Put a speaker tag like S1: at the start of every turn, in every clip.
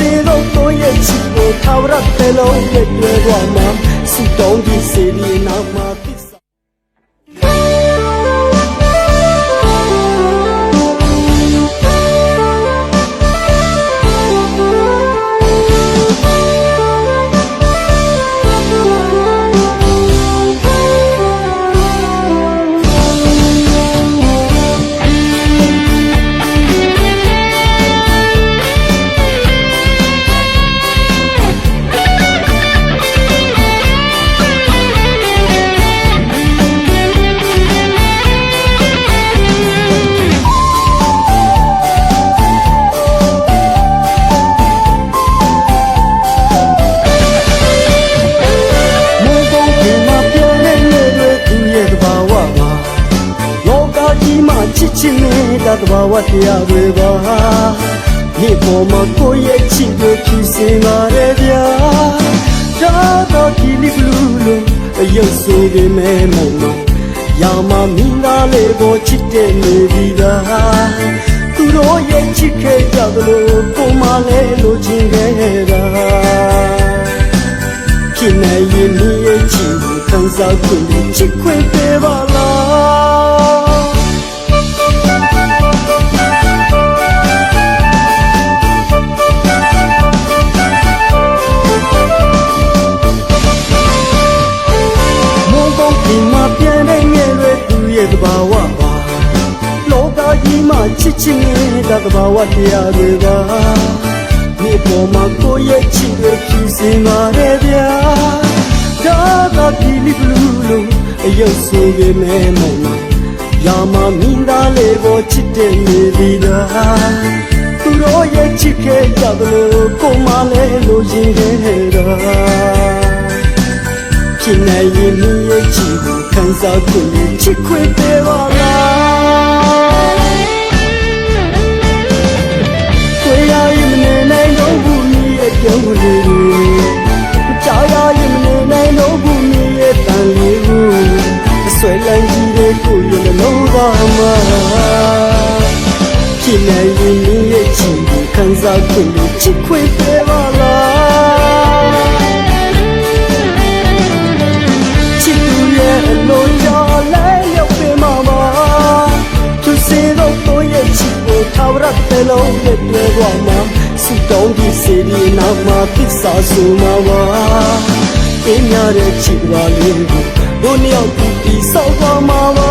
S1: စေတော့ကိုရဲ့ချစ်ကိုထာဝရပဲလုံးနဲ့တွေ့သွားမှာစုတောင်းဒီစေဒီနာမှာသစ္စာချစ်ချင်းနဲ့တဘာဝတရားတွေပါဒီပေါ်မှာကိုယ့်ရဲ့ချစ်ကိုဖြူစင်ပါရဲ့ဗျာဒါတော့ဒီလိဘလူလို့ရုပ်ဆိုပေမဲ့မုံမရာမမင်းသားလေးကိုချစ်တဲ့နေပြီလားသူတို့ရဲ့ချစ်ခဲ့ကြသလိုကိုမလည်းလိုချင်ခဲ့တာဖြစ်နေရင်ဒီရဲ့ချစ်ကိုခံစားခွင့်ချစ်ခွင့်ပေးပါလားတဘာဝပါလောကကြီးမှာချစ်ချင်းတဲ့တဘာဝတရားတွေပါဒီပေါ်မှာကိုယ့်ရဲ့ချစ်တွေဖြူစင်ပါရဲ့ဗျာဒါကဒီလိဘလူလို့ရုပ်ဆိုပေမဲ့မုံရာမမင်းသားလေးကိုချစ်တဲ့နေပြီလားသူတို့ရဲ့ချစ်ခဲ့ကြသလိုကိုမလည်းလိုချင်ခဲ့တာဖြစ်နေရင်မြည်ရဲ့ချစ်ကိုခံစားခွင့်ချစ်ခွင့်ပေးပါလားကိုရရင်မနေနိုင်တော့ဘူးမြည်ရဲ့ကြောင်းလေးကြားရရင်မနေနိုင်တော့ဘူးမြည်ရဲ့တန်လေးကိုဆွဲလန်းကြီးတဲ့ကိုရလုံးပါမှာဖြစ်နေရင်မြည်ရဲ့ချစ်ကိုခံစားခွင့်ချစ်ခွင့်ပေးပါလားလိုချလဲရောက်ပေမှာပါသူစေတော့ကိုရဲ့ချစ်ကိုထာဝရပဲလုံးနဲ့တွေ့သွားမှာစုတောင်းဒီစေဒီနာမှာသစ္စာဆိုမှာပါအင်းရတဲ့ချစ်ပါလေးကိုဘုန်းရောက်ပြီးဆောက်သွားမှာပါ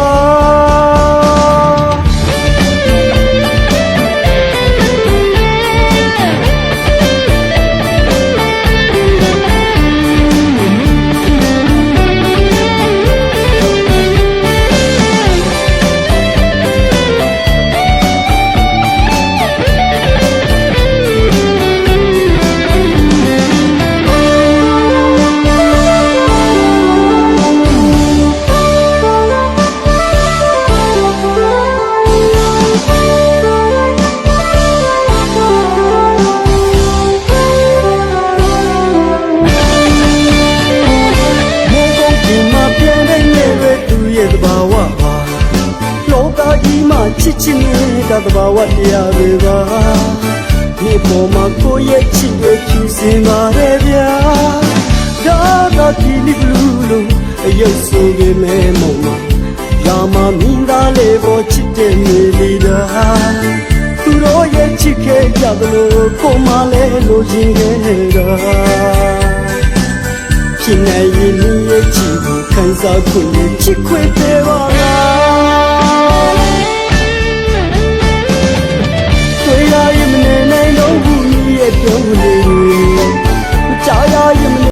S1: ချစ်ချင်းတဲ့တဘာဝတရားတွေပါဒီပေါ်မှာကိုယ့်ရဲ့ချစ်ကိုဖြူစင်ပါရဲ့ဗျာဒါတော့ဒီလိဘလူလို့ရုပ်ဆိုပေမဲ့မုံရာမမင်းသားလေးကိုချစ်တဲ့နေပြီလားသူတို့ရဲ့ချစ်ခဲ့ကြသလိုကိုမလည်းလိုချင်ခဲ့တာဖြစ်နေရင်ဒီရဲ့ချစ်ကိုခံစားခွင့်ချစ်ခွင့်ပေးပါလားကြားရရင်မ